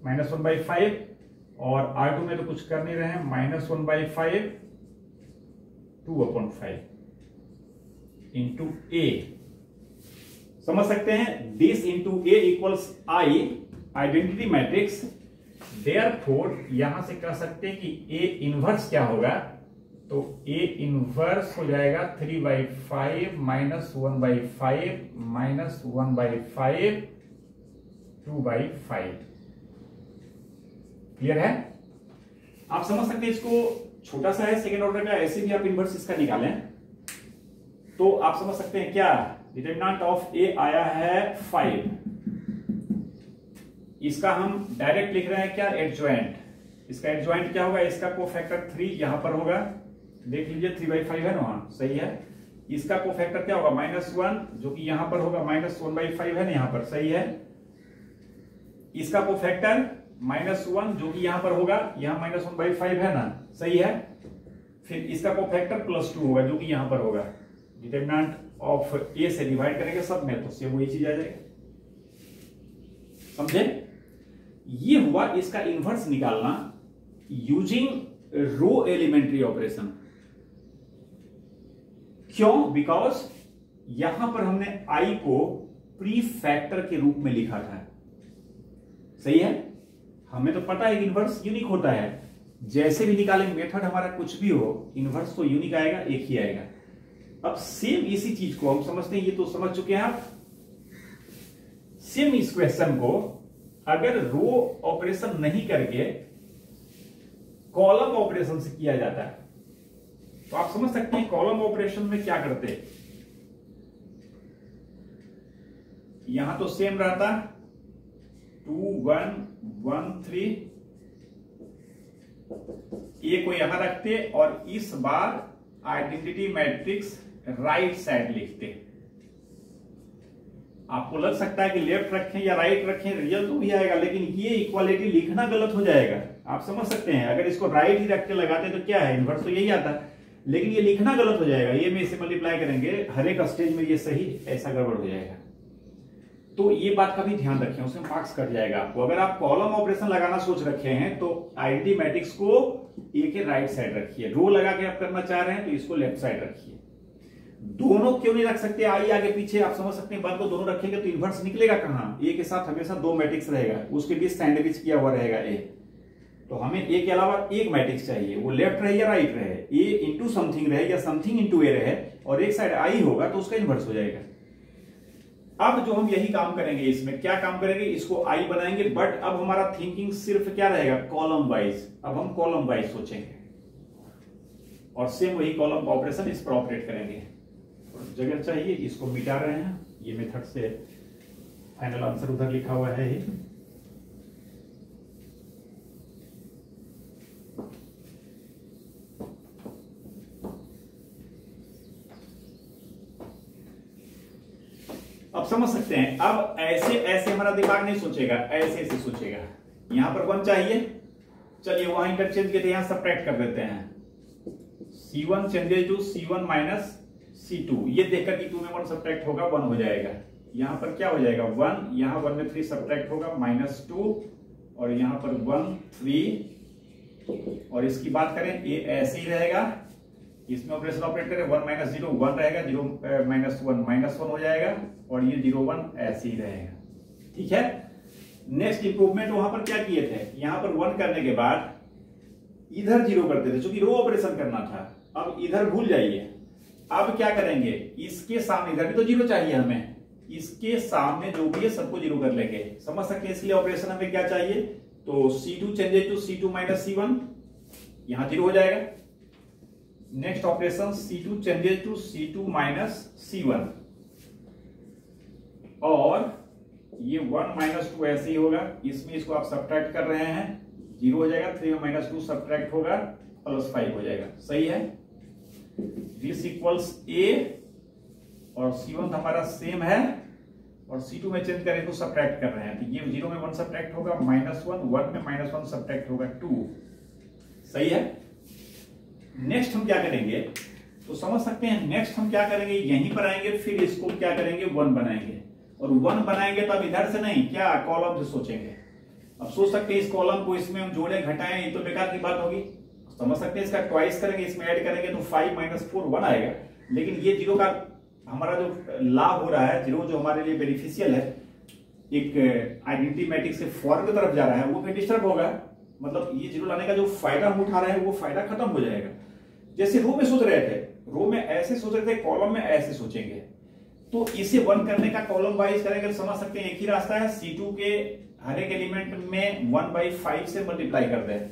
माइनस 1/5, और R2 में तो कुछ कर नहीं रहे हैं, माइनस 1/5 2/5 इंटू ए। समझ सकते हैं this into A equals I, identity matrix. Therefore यहां से कह सकते हैं कि ए इनवर्स क्या होगा, तो ए इनवर्स हो जाएगा 3/5 माइनस 1/5 माइनस 1/5 2/5। क्लियर है? आप समझ सकते हैं इसको छोटा सा है सेकेंड ऑर्डर का, ऐसे भी आप इनवर्स इसका निकालें तो आप समझ सकते हैं क्या डिटरमिनेंट ऑफ ए आया है 5, इसका हम डायरेक्ट लिख रहे हैं क्या एडजॉइंट। इसका एडजॉइंट क्या होगा, इसका कोफैक्टर 3 यहां पर होगा, देख लीजिए 3/5 है ना वहां, सही है। इसका कोफैक्टर क्या होगा -1, जो कि यहां पर होगा माइनस 1/5 है ना यहाँ पर, सही है। इसका कोफैक्टर -1 जो कि यहां पर होगा, यहां माइनस 1/5 है ना, सही है। फिर इसका कोफैक्टर +2 होगा जो कि यहां पर होगा। डिटरमिनेंट ऑफ ए से डिवाइड करेंगे सब में तो सेम वही चीज आ जाएगा, समझे। ये हुआ इसका इनवर्स निकालना यूजिंग रो एलिमेंट्री ऑपरेशन। क्यों? बिकॉज यहां पर हमने आई को प्री फैक्टर के रूप में लिखा था, सही है। हमें तो पता है इनवर्स यूनिक होता है, जैसे भी निकालेंगे मेथड हमारा कुछ भी हो, इनवर्स तो यूनिक आएगा, एक ही आएगा। अब सेम इसी चीज को हम समझते हैं, ये तो समझ चुके हैं आप। सेम इस क्वेश्चन को अगर रो ऑपरेशन नहीं करके कॉलम ऑपरेशन से किया जाता है तो आप समझ सकते हैं कॉलम ऑपरेशन में क्या करते हैं। यहां तो सेम रहता 2 1 1 3, ए को यहां रखते और इस बार आइडेंटिटी मैट्रिक्स राइट साइड लिखते। आपको लग सकता है कि लेफ्ट रखें या राइट रखें, रिजल्ट तो भी आएगा, लेकिन ये इक्वालिटी लिखना गलत हो जाएगा। आप समझ सकते हैं अगर इसको राइट ही रख के लगाते तो क्या है, इनवर्स तो यही आता, लेकिन ये लिखना गलत हो जाएगा। ये में इसे मल्टीप्लाई करेंगे हर एक स्टेज में, ये सही ऐसा गड़बड़ हो जाएगा। तो ये बात का भी ध्यान रखें, उसमें मार्क्स कट जाएगा आपको। अगर आप कॉलम ऑपरेशन लगाना सोच रखे हैं तो आइडेंटिटी मैट्रिक्स को ए के राइट साइड रखिए, रो लगा के आप करना चाह रहे हैं तो इसको लेफ्ट साइड रखिए। दोनों क्यों नहीं रख सकते, आई आगे पीछे, आप समझ सकते हैं बात को। दोनों रखेंगे तो इनवर्स निकलेगा कहां, ए के साथ हमेशा 2 मैट्रिक्स रहेगा, उसके बीच सैंडविच किया हुआ रहेगा ए। तो हमें ए के अलावा एक मैट्रिक्स चाहिए, वो लेफ्ट रहे या राइट रहे, ए इंटू समथिंग रहे या समथिंग इंटू ए रहे, और एक साइड आई होगा तो उसका इनवर्स हो जाएगा। अब जो हम यही काम करेंगे, इसमें क्या काम करेंगे, इसको आई बनाएंगे, बट अब हमारा थिंकिंग सिर्फ क्या रहेगा, कॉलम वाइज। अब हम कॉलम वाइज सोचेंगे और सेम वही कॉलम ऑपरेशन इस पर ऑपरेट करेंगे। जगह चाहिए, इसको मिटा रहे हैं, ये मेथड से फाइनल आंसर उधर लिखा हुआ है ही। अब समझ सकते हैं, अब ऐसे ऐसे हमारा दिमाग नहीं सोचेगा, ऐसे ऐसे सोचेगा। यहां पर 1 चाहिए, चलिए वहां इंटरचेंज के लिए यहां सब्ट्रैक्ट कर देते हैं। C1 changes to C1 minus C2, ये देखकर कि 2 में 1 सब्ट्रैक्ट होगा 1 हो जाएगा। यहां पर क्या हो जाएगा 1, यहां 1 में 3 सब्ट्रैक्ट होगा -2, और यहां पर 1 3, और इसकी बात करें ये ऐसे ही रहेगा, इसमें ऑपरेशन ऑपरेट करें 1 - 0 1 रहेगा, 0 -1 -1 हो जाएगा, और ये 0 1 ऐसे ही रहेगा। ठीक है, नेक्स्ट इंप्रूवमेंट वहां पर क्या किए थे, यहां पर 1 करने के बाद इधर 0 करते थे, क्योंकि रो ऑपरेशन करना था। अब इधर भूल जाइए। अब क्या करेंगे, इसके सामने, इधर भी तो जीरो चाहिए हमें, इसके सामने जो भी है सबको जीरो कर लेंगे। समझ सकते हैं, इसलिए ऑपरेशन हमें क्या चाहिए, तो C2 changes to C2 minus C1, यहां जीरो हो जाएगा। Next operation C2 changes to C2 minus C1, और ये 1 माइनस 2 ऐसे ही होगा, इसमें इसको आप सब्ट्रैक्ट कर रहे हैं, जीरो हो जाएगा। 3 में माइनस 2 सब्ट्रैक्ट होगा, प्लस 5 हो जाएगा। सही है, दिस इक्वल्स A, और C1 हमारा सेम है, और C2 में चेंज करें तो सब्ट्रैक्ट कर रहे हैं, तो ये 0 में 1 सब्ट्रैक्ट होगा, -1, 1 में -1 सब्ट्रैक्ट होगा 2। सही है। नेक्स्ट हम क्या करेंगे, तो समझ सकते हैं, नेक्स्ट हम क्या करेंगे, यहीं पर आएंगे, फिर इसको क्या करेंगे, 1 बनाएंगे, और 1 बनाएंगे तो अब इधर से नहीं, क्या कॉलम से सोचेंगे। अब सोच सकते हैं इस कॉलम को इसमें हम जोड़े घटाएं, ये तो बेकार की बात होगी। समझ सकते हैं, इसका ट्वाइस करेंगे, इसमें ऐड करेंगे तो 5 माइनस 4 1 आएगा। लेकिन ये जीरो का हमारा जो लाभ हो रहा है, जीरो जो हमारे लिए बेनिफिशियल है, एक आइडेंटिटी मैट्रिक्स से फॉर की तरफ जा रहा है, वो फिर डिस्टर्ब होगा। मतलब ये जीरो लाने का जो फायदा हम उठा रहे हैं वो फायदा खत्म हो जाएगा। जैसे रो में सोच रहे थे, रो में ऐसे सोच रहे थे, कॉलम में ऐसे सोचेंगे, तो इसे 1 करने का कॉलम वाइज करेंगे, समझ सकते हैं एक ही रास्ता है, C2 के हर एक एलिमेंट में 1/5 से मल्टीप्लाई कर दें,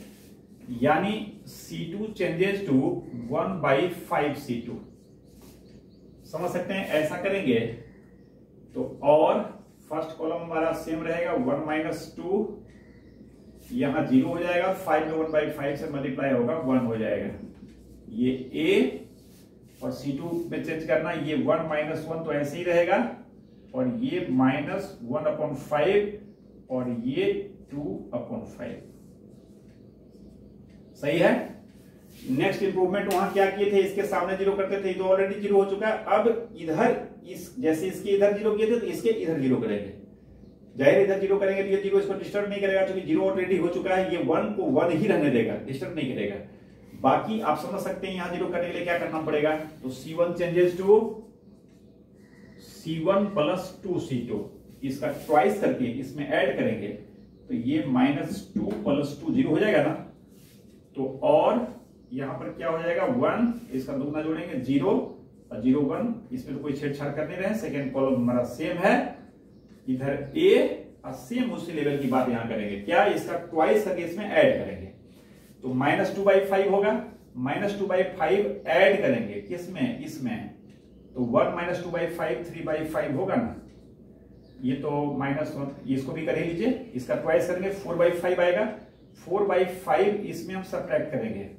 यानी C2 चेंजेस टू 1/5 C2। समझ सकते हैं, ऐसा करेंगे तो, और फर्स्ट कॉलम हमारा सेम रहेगा, 1 माइनस 2, यहां 0 हो जाएगा, 5 में 1/5 से मल्टीप्लाई होगा, 1 हो जाएगा। ये A, और C2 में चेंज करना, ये 1 माइनस 1 तो ऐसे ही रहेगा, और ये -1/5, और ये 2/5। सही है। नेक्स्ट इंप्रूवमेंट वहां क्या किए थे, इसके सामने जीरो करते थे, तो ऑलरेडी जीरो हो चुका है। अब इधर जैसे इसके इधर जीरो किए थे, तो इसके इधर जीरो करेंगे। जाहिर इधर जीरो करेंगे तो ये जीरो इसको डिस्टर्ब नहीं करेगा, क्योंकि जीरो ऑलरेडी हो चुका है, ये 1 को 1 ही रहने देगा, डिस्टर्ब नहीं करेगा। बाकी आप समझ सकते हैं यहां जीरो करने के लिए क्या करना पड़ेगा, तो C1 changes to C1 plus 2C2, इसका ट्वाइस करके इसमें ऐड करेंगे, तो ये -2 प्लस 2 0 हो जाएगा ना। तो और यहां पर क्या हो जाएगा, 1, इसका दुगना जोड़ेंगे, 0 और 0 1, इसमें तो कोई छेड़छाड़ कर नहीं रहे। सेकेंड कॉलम हमारा सेम है, इधर A, और सेम उसी लेवल की बात यहां करेंगे, क्या, इसका ट्वाइस करके इसमें ऐड करेंगे, तो -2/5 होगा, -2/5 ऐड करेंगे किसमें, इसमें, तो 1 -2/5 3/5 होगा ना। ये तो -1, इसको भी कर ही लीजिए, इसका ट्वाइस करेंगे, 4/5 आएगा, 4/5 इसमें हम सब्ट्रैक्ट करेंगे,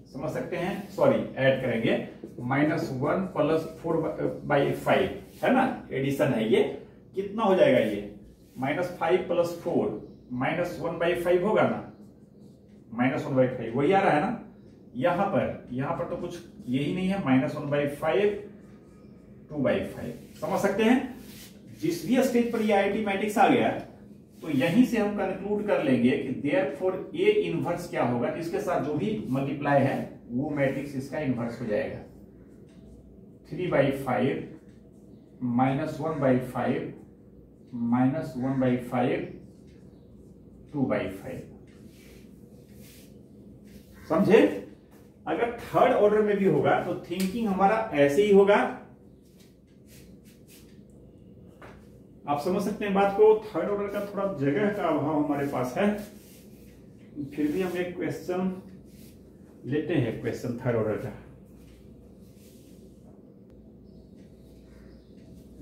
समझ सकते हैं, सॉरी ऐड करेंगे, -1 प्लस 4/5 है ना, एडिशन है ये, कितना हो जाएगा ये, -5 प्लस 4 -1/5 होगा ना, -1/5 वही आ रहा है ना। यहां पर तो कुछ यही नहीं है, -1/5 2/5। समझ सकते हैं, जिस भी स्टेज पर ये आइडेंटिटी मैट्रिक्स आ गया, तो यहीं से हम कंक्लूड कर लेंगे कि देयरफॉर A इनवर्स क्या होगा, इसके साथ जो भी मल्टीप्लाई है वो मैट्रिक्स इसका इनवर्स हो जाएगा, 3/5 -1/5 -1/5 2/5। समझे। अगर थर्ड ऑर्डर में भी होगा तो थिंकिंग हमारा ऐसे ही होगा, आप समझ सकते हैं बात को। थर्ड ऑर्डर का थोड़ा जगह का अभाव हमारे पास है, फिर भी हम एक क्वेश्चन लेते हैं, क्वेश्चन थर्ड ऑर्डर का।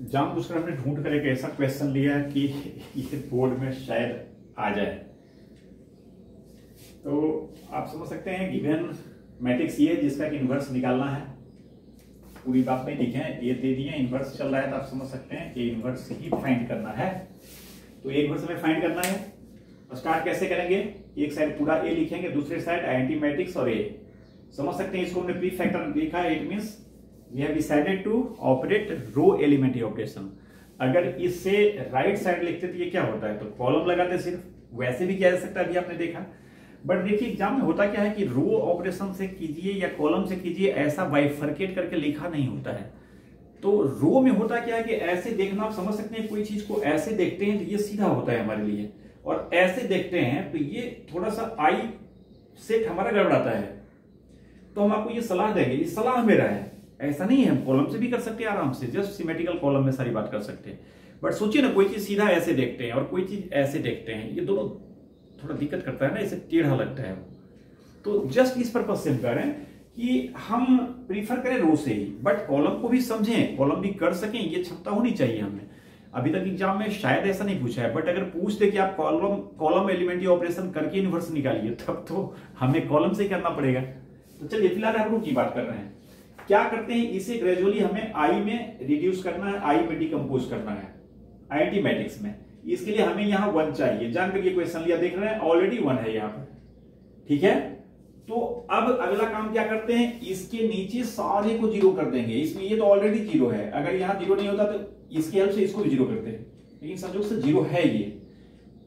जानबूझकर हमने ढूंढ कर एक ऐसा क्वेश्चन लिया कि ये बोर्ड में शायद आ जाए। तो आप समझ सकते हैं गिवन मैट्रिक्स ये जिसका कि इनवर्स निकालना है, पूरी बात नहीं लिखे हैं, ये दे दिए, इनवर्स चल रहा है, तो आप समझ सकते हैं ये इनवर्स ही फाइंड करना है। तो ये इनवर्स हमें फाइंड करना है, और स्टार्ट कैसे करेंगे, एक साइड पूरा ए लिखेंगे, दूसरे साइड आइडेंटिटी मैट्रिक्स और ए। समझ सकते हैं इसको हमने प्री फैक्टर लिखा है, it means we have decided to operate row elementary operation. अगर इससे राइट साइड लिखते तो ये क्या होता है, तो कॉलम लगाते सिर्फ, वैसे भी किया जा सकता है, अभी आपने देखा। बट देखिए एग्जाम में होता क्या है कि रो ऑपरेशन से कीजिए या कॉलम से कीजिए, ऐसा बाइफरकेट करके लिखा नहीं होता है। तो रो में होता क्या है कि ऐसे देखना, आप समझ सकते हैं, कोई चीज को ऐसे देखते हैं तो ये सीधा होता है हमारे लिए, और ऐसे देखते हैं तो ये थोड़ा सा आई सेट हमारा गड़बड़ाता है। तो हम आपको ये सलाह देंगे, ये सलाह मेरा है, ऐसा नहीं है, हम कॉलम से भी कर सकते हैं आराम से, जस्ट सिमेट्रिकल कॉलम में सारी बात कर सकते हैं। बट सोचिए ना, कोई चीज सीधा ऐसे देखते हैं और कोई चीज ऐसे देखते हैं, ये दोनों थोड़ा दिक्कत करता है ना, इसे टेढ़ा लगता है। तो जस्ट इस पर्पज से हम कह रहे हैं कि हम प्रीफर करें रो से ही, बट कॉलम को भी समझें, कॉलम भी कर सकें, ये क्षमता होनी चाहिए हमें। अभी तक एग्जाम में शायद ऐसा नहीं पूछा है, बट अगर पूछ दे कि आप कॉलम एलिमेंट्री ऑपरेशन करके इन्वर्स निकालिए, तब तो हमें कॉलम से करना पड़ेगा। तो चलिए फिलहाल हम रो की बात कर रहे हैं। क्या करते हैं, इसे ग्रेजुअली हमें आई में रिड्यूस करना है, आई में डिकम्पोज करना है, आइंटीमेटिक्स में। इसके लिए हमें यहां 1 चाहिए। जान करके क्वेश्चन लिया, देख रहे हैं ऑलरेडी 1 है यहां पर, ठीक है। तो अब अगला काम क्या करते हैं, इसके नीचे सारे को 0 कर देंगे। इसमें ये तो ऑलरेडी 0 है, अगर यहां 0 नहीं होता तो इसकी हेल्प से इसको भी 0 करते हैं, लेकिन संयोग से 0 है ये।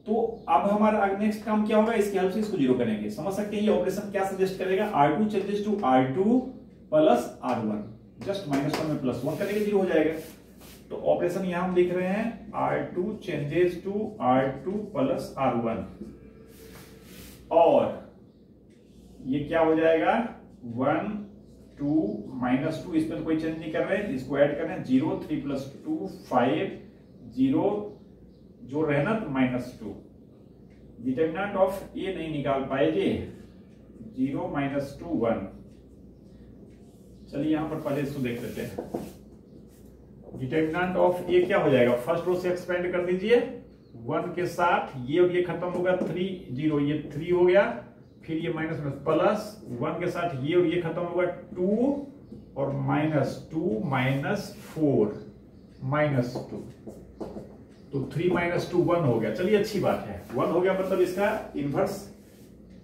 तो अब हमारा नेक्स्ट काम क्या होगा, इसकी हेल्प से इसको 0 करेंगे। समझ सकते हैं ये ऑपरेशन क्या सजेस्ट करेगा, R2 changes to R2 plus R1, just -1 में +1 करेंगे, 0 हो जाएगा। तो ऑपरेशन यहां हम लिख रहे हैं R2 changes to R2 plus R1, और ये क्या हो जाएगा 1 2 -2, इसमें तो कोई चेंज नहीं कर रहे हैं, इसको ऐड कर रहे हैं 0 3 + 2 5 0 जो रहे ना तो -2। डिटरमिनेंट ऑफ ए नहीं निकाल पाएंगे, 0 -2 1। चलिए यहां पर पहले इसको देख लेते हैं। डिटरमिनेंट ऑफ ए क्या हो जाएगा, फर्स्ट रो से एक्सपेंड कर दीजिए 1 के साथ, ये और ये खत्म होगा 3 0, ये 3 हो गया, फिर ये माइनस प्लस 1 के साथ ये और ये खत्म होगा 2 और -2 -4 -2, तो 3 -2 1 हो गया। चलिए अच्छी बात है, 1 हो गया, मतलब इसका इनवर्स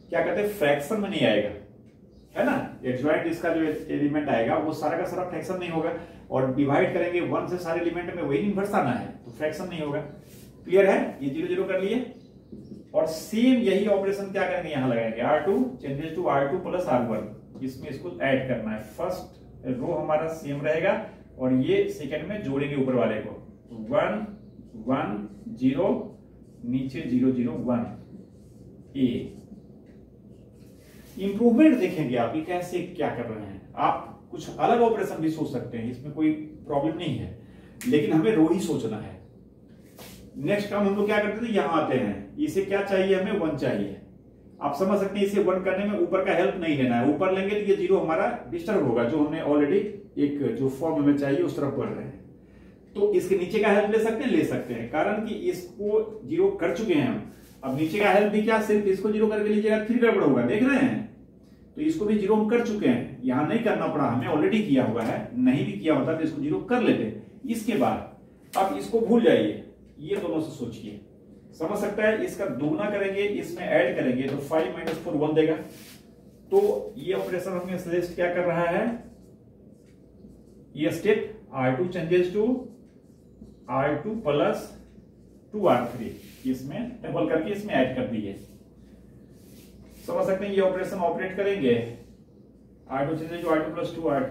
क्या कहते हैं, फ्रैक्शन में नहीं आएगा, है ना। एडजॉइंट इसका जो एलिमेंट आएगा वो सारा का सारा फ्रैक्शन नहीं होगा, और डिवाइड करेंगे 1 से सारे एलिमेंट में, वही इनवर्स आना है, तो फ्रैक्शन नहीं होगा। क्लियर है, ये 0 0 कर लिए। और सेम यही ऑपरेशन क्या करेंगे, यहां लगाएंगे R2 changes to R2 plus R1, इसमें इसको ऐड करना है। फर्स्ट रो हमारा सेम रहेगा, और ये सेकंड में जोड़ेंगे ऊपर वाले को, 1 1 0 नीचे 0 0 1 ए। इंप्रूवमेंट देखेंगे आप, ये कैसे क्या कर रहे हैं। आप कुछ अलग ऑपरेशन भी सोच सकते हैं, इसमें कोई प्रॉब्लम नहीं है, लेकिन हमें रो ही सोचना है। नेक्स्ट काम हम लोग क्या करते थे, यहां आते हैं, इसे क्या चाहिए, हमें 1 चाहिए। आप समझ सकते हैं इसे 1 करने में ऊपर का हेल्प नहीं लेना है, ऊपर लेंगे तो ये 0 हमारा डिस्टर्ब होगा, जो हमने ऑलरेडी एक जो फॉर्म हमें चाहिए उस तरफ बढ़ रहे हैं। तो इसके नीचे का हेल्प ले सकते हैं, ले सकते हैं, कारण कि इसको 0 कर चुके हैं हम। अब नीचे का हेल्प भी क्या, सिर्फ इसको 0 करके लीजिएगा, फिर गड़बड़ होगा, देख रहे हैं। तो इसको भी 0 हम कर चुके हैं, यहां नहीं करना पड़ा, हमें ऑलरेडी किया हुआ है। नहीं भी किया होता तो इसको 0 कर लेते। इसके बाद अब इसको भूल जाइए, ये दोनों से सोचिए, समझ सकता है। इसका दोगुना करेंगे, इसमें ऐड करेंगे तो 5 - 4 1 देगा। तो ये ऑपरेशन हमें सजेस्ट क्या कर रहा है, ये step R2 changes to R2 plus 2R3, इसमें डबल करके इसमें ऐड कर दिए। समझ सकते हैं ये ऑपरेशन ऑपरेट करेंगे, R2 changes to R2 plus 2R,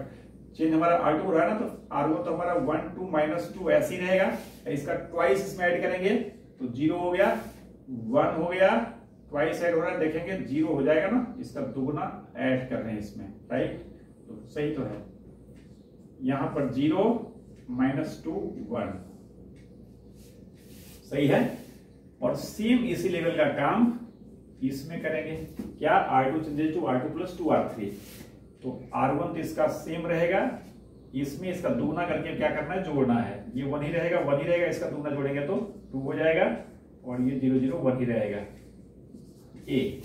change हमारा R2 हो रहा है ना, तो R1 तो हमारा 1 2 -2 ऐसे ही रहेगा। इसका ट्वाइस इसमें ऐड करेंगे तो 0 हो गया, 1 हो गया, ट्वाइस ऐड हो रहा है, देखेंगे 0 हो जाएगा ना, इसका दुगुना ऐड कर रहे हैं इसमें, राइट। तो सही तो है, यहां पर 0 -2 1 सही है। और सेम इसी लेवल का काम इसमें करेंगे, क्या R2 changes to R2 plus 2R3, तो R1 तो इसका सेम रहेगा, इसमें इसका दुगना करके क्या करना है, जोड़ना है। ये 1 ही रहेगा, 1 ही रहेगा, इसका दुगना जोड़ेंगे तो 2 हो जाएगा, और ये 0 0 1 ही रहेगा ए।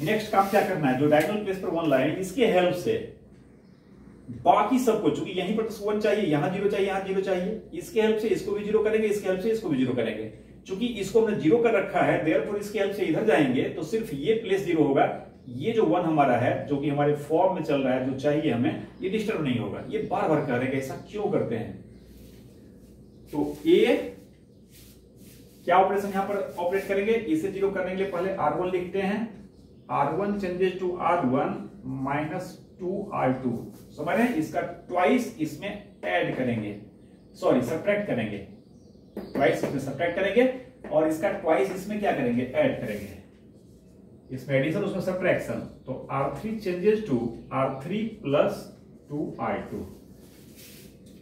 नेक्स्ट काम क्या करना है, जो डायगोनल प्लेस पर 1 लाए, इसके हेल्प से बाकी सबको, चूंकि यहीं पर तो 1 चाहिए, यहां 0 चाहिए, यहां 0 चाहिए, इसके हेल्प से इसको भी 0 करेंगे, इसके हेल्प से इसको भी 0 करेंगे। चूंकि इसको हमने 0 कर रखा है, देयरफॉर इसके हेल्प से इधर जाएंगे तो सिर्फ ये प्लेस 0 होगा, ये जो 1 हमारा है जो कि हमारे फॉर्म में चल रहा है, जो चाहिए हमें, ये डिस्टर्ब नहीं होगा। ये बार बार करेंगे, ऐसा क्यों करते हैं। तो ए क्या ऑपरेशन यहां पर ऑपरेट करेंगे, इसे 0 करने के लिए पहले R1 लिखते हैं, R1 changes to R1 -2R2, समझ रहे हैं। इसका ट्वाइस इसमें ऐड करेंगे, सॉरी सब्ट्रैक्ट करेंगे, ट्वाइस इसमें सब्ट्रैक्ट करेंगे, और इसका ट्वाइस इसमें क्या करेंगे, ऐड करेंगे। इसमें एडिशन उसमें सब्ट्रैक्शन, तो R3 changes to R3 plus 2R2,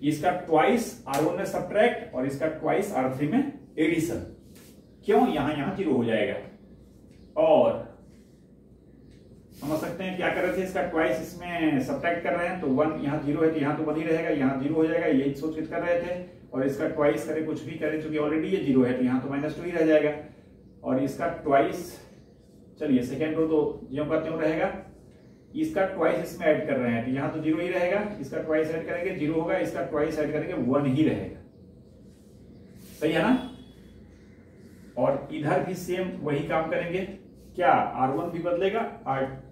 इसका ट्वाइस R1 में सब्ट्रैक्ट और इसका ट्वाइस R3 में एडिशन। क्यों? यहां 0 हो जाएगा। और समझ सकते हैं क्या कर रहे थे, इसका ट्वाइस इसमें सब्ट्रैक्ट कर रहे हैं, तो 1 यहाँ 0 है तो यहाँ तो 1 ही रहेगा, यहाँ 0 हो जाएगा, यही सोच के कर रहे थे। और इसका ट्वाइस करे कुछ भी करे, चूंकि ऑलरेडी ये 0 है तो यहाँ तो -2 ही रह जाएगा। और इसका ट्वाइस, चलिए सेकेंड रो तो ज्यों का त्यों रहेगा, इसका ट्वाइस इसमें ऐड कर रहे हैं तो यहाँ तो 0 ही रहेगा, इसका ट्वाइस ऐड करेंगे 0 होगा, इसका ट्वाइस ऐड करेंगे 1 ही रहेगा। सही है ना? और इधर भी सेम वही काम करेंगे। क्या? R1 भी बदलेगा,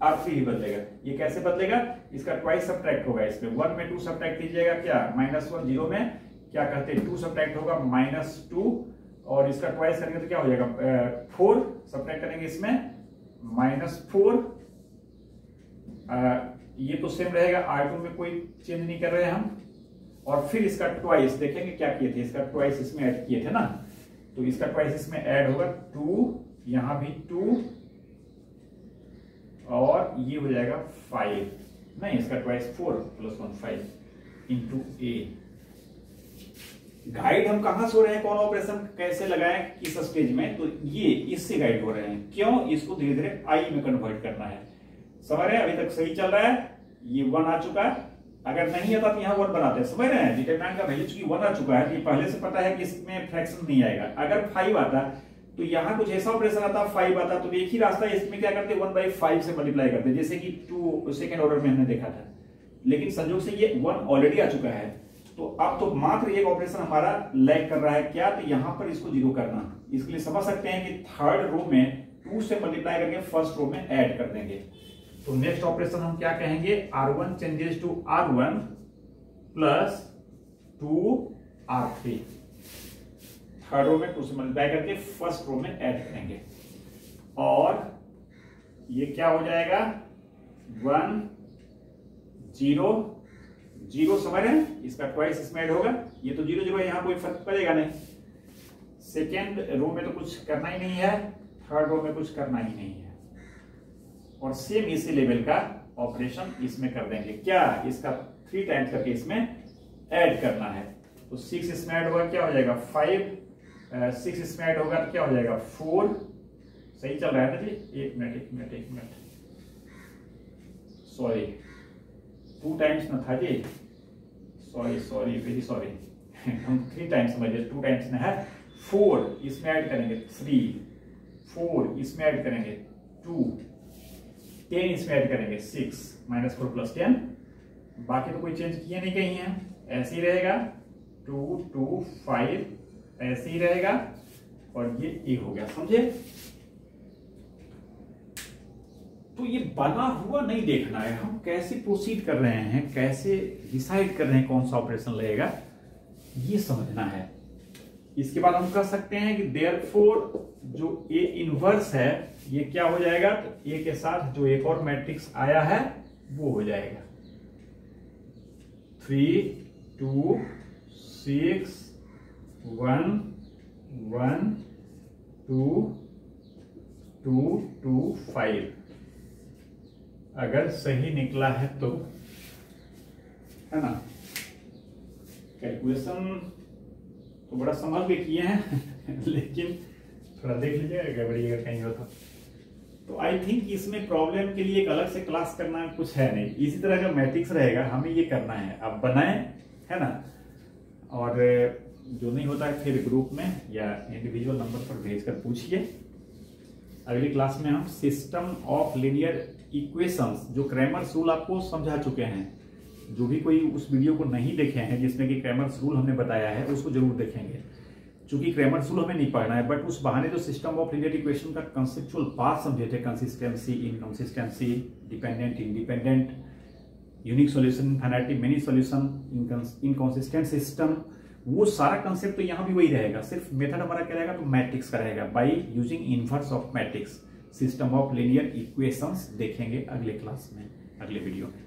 R3 भी बदलेगा। ये कैसे बदलेगा? इसका ट्वाइस सब्ट्रैक्ट होगा, इसमें 1 में 2 सब्ट्रैक्ट कीजिएगा, क्या -1 0 में क्या कहते हैं 2 सब्ट्रैक्ट होगा -2, और इसका ट्वाइस करेंगे तो क्या हो जाएगा 4 सब्ट्रैक्ट करेंगे इसमें -4। ये तो सेम रहेगा, R2 में कोई चेंज नहीं कर रहे हैं हम। और फिर इसका ट्वाइस देखेंगे क्या किए थे, इसका ट्वाइस इसमें ऐड किए थे ना, तो इसका ट्वाइस इसमें ऐड होगा 2, यहां भी 2, और ये हो जाएगा 5, नहीं इसका ट्वाइस 4 + 1 5 इंटू A। गाइड हम कहां से हो रहे हैं, कौन ऑपरेशन कैसे लगाएं किस स्टेज में, तो ये इससे गाइड हो रहे हैं। क्यों? इसको धीरे धीरे I में कन्वर्ट करना है। समझ रहे हैं? अभी तक सही चल रहा है, ये 1 आ चुका है, अगर नहीं आता तो यहाँ 1 बनाते हैं। समझ रहे हैं? डिटरमिनेंट का वैल्यू चूंकि 1 आ चुका है, तो पहले से पता है कि इसमें फ्रैक्शन नहीं आएगा। अगर 5 आता तो यहाँ कुछ ऐसा ऑपरेशन आता, 5 आता, तो एक ही रास्ता है, इसमें क्या करते 1/5 से मल्टीप्लाई करते, जैसे कि 2 सेकेंड ऑर्डर में हमने देखा था। लेकिन संयोग से ये 1 ऑलरेडी आ चुका है, तो अब तो मात्र एक ऑपरेशन हमारा लैग कर रहा है। क्या? तो यहाँ पर इसको 0 करना। इसके लिए समझ सकते हैं कि थर्ड रो में 2 से मल्टीप्लाई करके फर्स्ट रो में ऐड कर देंगे। तो नेक्स्ट ऑपरेशन हम क्या कहेंगे, R1 changes to R1 plus 2R3, third row में 2 से मल्टीप्लाई करके फर्स्ट रो में ऐड करेंगे। और ये क्या हो जाएगा 1 0 0, समझ रहे हैं? इसका ट्वाइस इसमें ऐड होगा, ये तो 0 0 है, यहाँ कोई फर्क पड़ेगा नहीं। सेकेंड रो में तो कुछ करना ही नहीं है, थर्ड रो में कुछ करना ही नहीं है। और सेम इसी लेवल का ऑपरेशन इसमें कर देंगे। क्या? इसका 3 टाइम्स करके इसमें ऐड करना है, तो 6 इसमें ऐड होगा, क्या हो जाएगा 5, 6 इसमें ऐड होगा तो क्या हो जाएगा 4। सही चल रहा है ना जी? एक मिनट, सॉरी 2 टाइम्स ना था जी, सॉरी वेरी सॉरी, हम 3 टाइम्स समझिए, 2 टाइम्स में है। 4 इसमें ऐड करेंगे 3, 4 इसमें ऐड करेंगे 2, 10 इसमें ऐड करेंगे 6, -4 + 10। बाकी तो कोई चेंज किए नहीं कहीं है, ऐसे ही रहेगा 2 2 5 ऐसे ही रहेगा, और ये A हो गया। समझे? तो ये बना हुआ नहीं देखना है, हम कैसे प्रोसीड कर रहे हैं, कैसे डिसाइड कर रहे हैं कौन सा ऑपरेशन लगेगा, ये समझना है। इसके बाद हम कह सकते हैं कि देयरफॉर जो A इनवर्स है ये क्या हो जाएगा, तो A के साथ जो एक और मैट्रिक्स आया है वो हो जाएगा 3 2 6 1 1 2 2 2 5। अगर सही निकला है तो, है ना? कैलकुलेशन तो बड़ा संभल के किए हैं लेकिन थोड़ा देख लीजिएगा गड़बड़ी अगर कहीं हो तो आई थिंक इसमें प्रॉब्लम के लिए एक अलग से क्लास करना कुछ है नहीं। इसी तरह का मैट्रिक्स रहेगा, हमें ये करना है, अब बनाएं, है ना? और जो नहीं होता है फिर ग्रुप में या इंडिविजुअल नंबर पर भेजकर पूछिए। अगली क्लास में हम सिस्टम ऑफ लीनियर इक्वेशंस, जो क्रैमर्स रूल आपको समझा चुके हैं, जो भी कोई उस वीडियो को नहीं देखे हैं जिसमें कि क्रैमर्स रूल हमने बताया है उसको जरूर देखेंगे। चूंकि क्रैमर्स रूल हमें नहीं पढ़ना है, बट उस बहाने जो सिस्टम ऑफ लीनियर इक्वेशन का कंसेप्चुअल पार्ट समझे थे, consistency, inconsistency, dependent, independent, unique solution, finitely many solution, inconsistent system, वो सारा कंसेप्ट तो यहाँ भी वही रहेगा, सिर्फ मेथड हमारा क्या रहेगा, तो मैट्रिक्स का रहेगा, by using inverse of matrix. System of linear equations देखेंगे अगले क्लास में, अगले वीडियो में।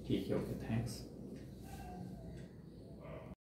ठीक है, ओके, थैंक्स।